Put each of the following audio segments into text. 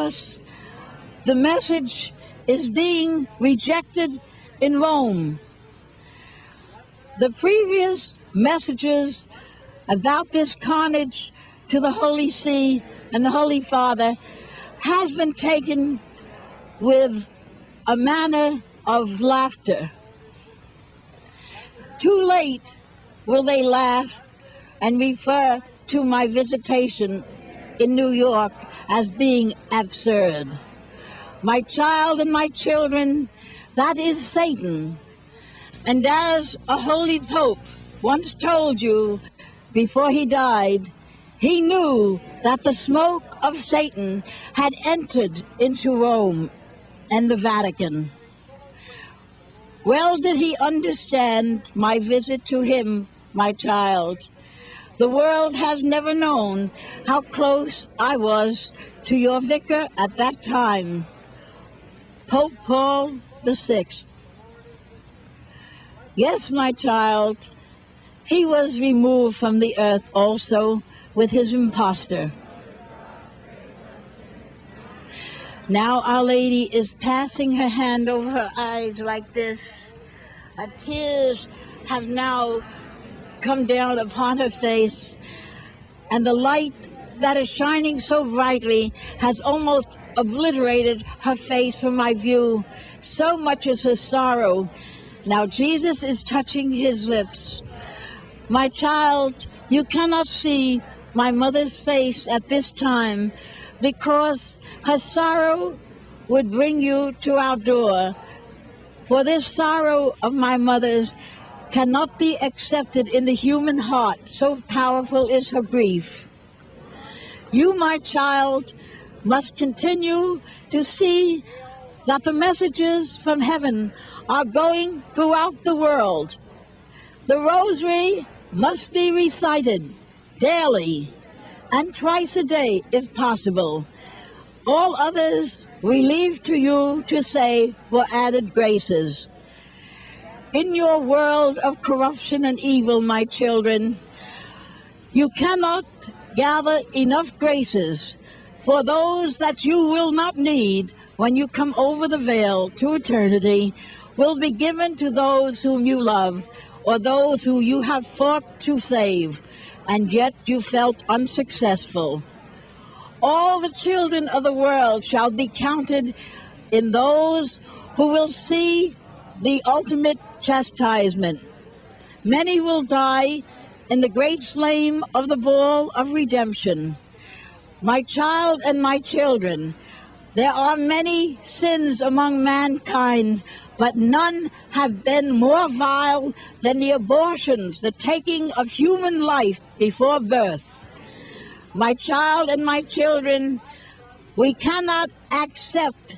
because the message is being rejected in Rome. The previous messages about this carnage to the Holy See and the Holy Father has been taken with a manner of laughter. Too late will they laugh and refer to my visitation in New York as being absurd. My child and my children, that is Satan. And as a holy pope once told you before he died, he knew that the smoke of Satan had entered into Rome and the Vatican. Well did he understand my visit to him, my child. The world has never known how close I was to your vicar at that time, Pope Paul VI. Yes, my child, he was removed from the earth also with his impostor. Now Our Lady is passing her hand over her eyes like this. Her tears have now come down upon her face, and the light that is shining so brightly has almost obliterated her face from my view. So much is her sorrow. Now Jesus is touching his lips. My child, you cannot see my mother's face at this time because her sorrow would bring you to our door. For this sorrow of my mother's cannot be accepted in the human heart, so powerful is her grief. You, my child, must continue to see that the messages from heaven are going throughout the world. The rosary must be recited daily and twice a day if possible. All others we leave to you to say for added graces. In your world of corruption and evil, my children, you cannot gather enough graces, for those that you will not need when you come over the veil to eternity will be given to those whom you love or those who you have fought to save, and yet you felt unsuccessful. All the children of the world shall be counted in those who will see the ultimate chastisement. Many will die in the great flame of the ball of redemption. My child and my children, there are many sins among mankind, but none have been more vile than the abortions, the taking of human life before birth. My child and my children, we cannot accept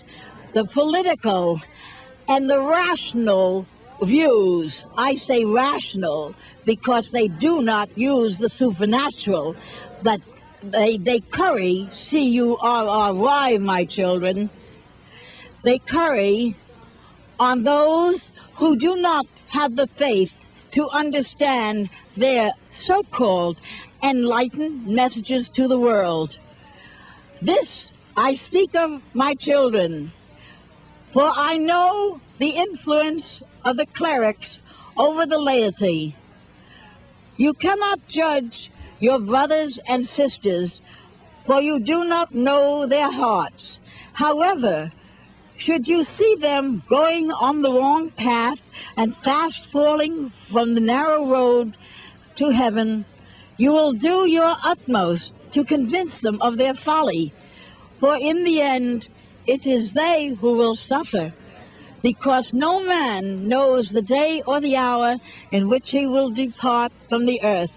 the political and the rational views. I say rational because they do not use the supernatural, but they curry, C-U-R-R-Y, my children. They curry on those who do not have the faith to understand their so-called enlightened messages to the world. This I speak of, my children, for I know the influence of the clerics over the laity. You cannot judge your brothers and sisters, for you do not know their hearts. However, should you see them going on the wrong path and fast falling from the narrow road to heaven, you will do your utmost to convince them of their folly, for in the end it is they who will suffer, because no man knows the day or the hour in which he will depart from the earth.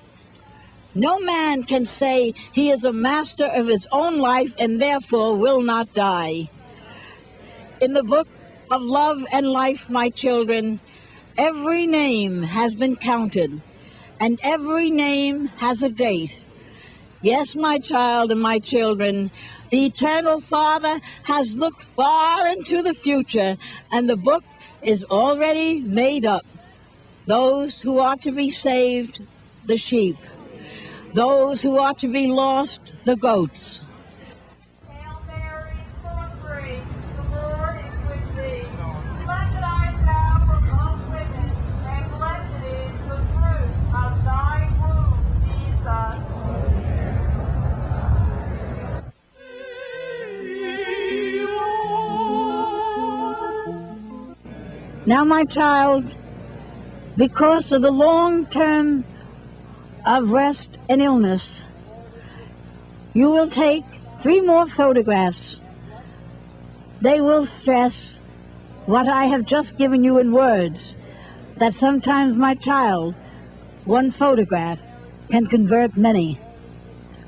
No man can say he is a master of his own life and therefore will not die. In the book of love and life, my children, every name has been counted, and every name has a date. Yes, my child and my children, the Eternal Father has looked far into the future, and the book is already made up. Those who are to be saved, the sheep. Those who are to be lost, the goats. Hail Mary, full Now, my child, because of the long term of rest and illness, you will take 3 more photographs. They will stress what I have just given you in words, that sometimes, my child, one photograph can convert many,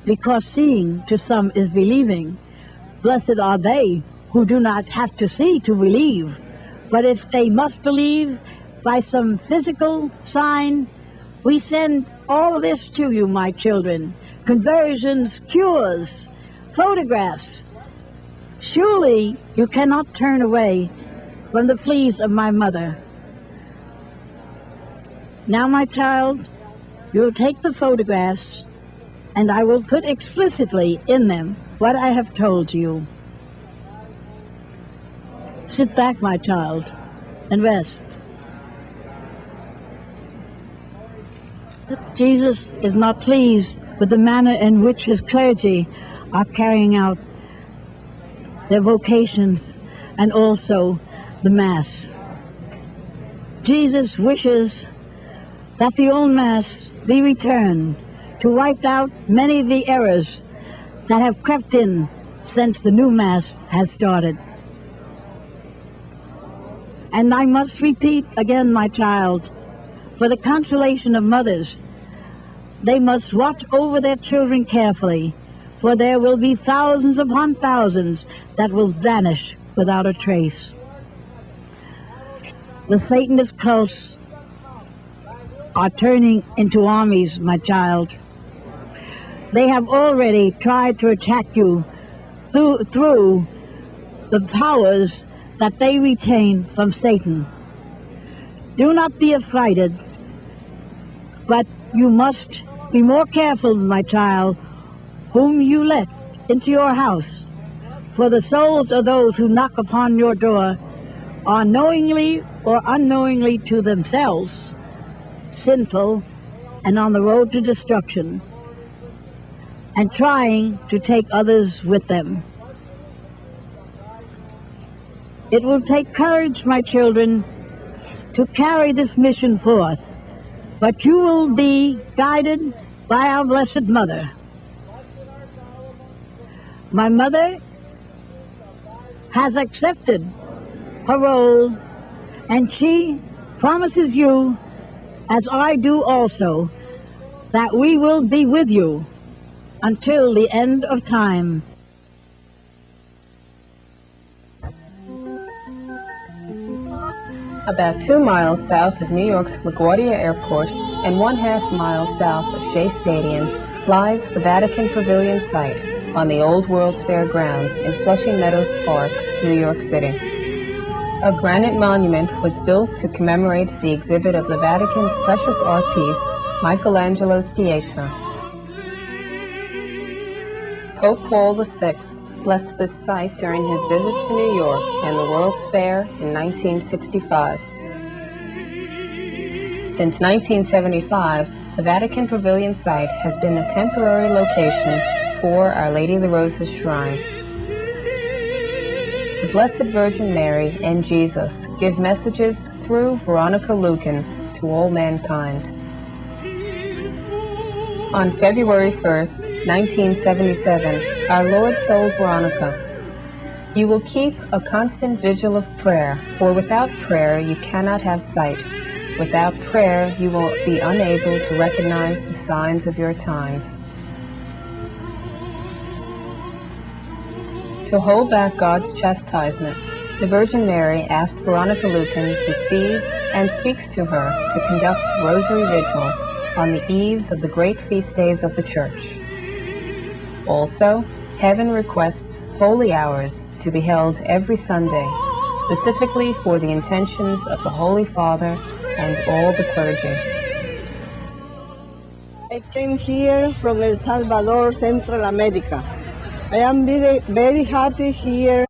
because seeing to some is believing. Blessed are they who do not have to see to believe, but if they must believe by some physical sign, we send all this to you, my children. Conversions, cures, photographs. Surely you cannot turn away from the pleas of my mother. Now, my child, you'll take the photographs, and I will put explicitly in them what I have told you. Sit back, my child, and rest. Jesus is not pleased with the manner in which his clergy are carrying out their vocations and also the Mass. Jesus wishes that the old Mass be returned to wipe out many of the errors that have crept in since the new Mass has started. And I must repeat again, my child, for the consolation of mothers, they must watch over their children carefully, for there will be thousands upon thousands that will vanish without a trace. The Satanist cults are turning into armies, my child. They have already tried to attack you through the powers that they retain from Satan. Do not be affrighted, but you must be more careful, my child, whom you let into your house, for the souls of those who knock upon your door are knowingly or unknowingly to themselves sinful and on the road to destruction, and trying to take others with them. It will take courage, my children, to carry this mission forth, but you will be guided by our Blessed Mother. My mother has accepted her role, and she promises you, as I do also, that we will be with you until the end of time. About 2 miles south of New York's LaGuardia Airport and 1/2 mile south of Shea Stadium lies the Vatican Pavilion site on the Old World's Fair grounds in Flushing Meadows Park, New York City. A granite monument was built to commemorate the exhibit of the Vatican's precious art piece, Michelangelo's Pieta. Pope Paul VI blessed this site during his visit to New York and the World's Fair in 1965. Since 1975, the Vatican Pavilion site has been the temporary location for Our Lady of the Roses Shrine. The Blessed Virgin Mary and Jesus give messages through Veronica Lucan to all mankind. On February 1st, 1977, our Lord told Veronica, "You will keep a constant vigil of prayer, for without prayer you cannot have sight. Without prayer you will be unable to recognize the signs of your times." To hold back God's chastisement, the Virgin Mary asked Veronica Lucan, who sees and speaks to her, to conduct rosary vigils on the eves of the great feast days of the Church. Also, heaven requests holy hours to be held every Sunday, specifically for the intentions of the Holy Father and all the clergy. I came here from El Salvador, Central America. I am very happy here.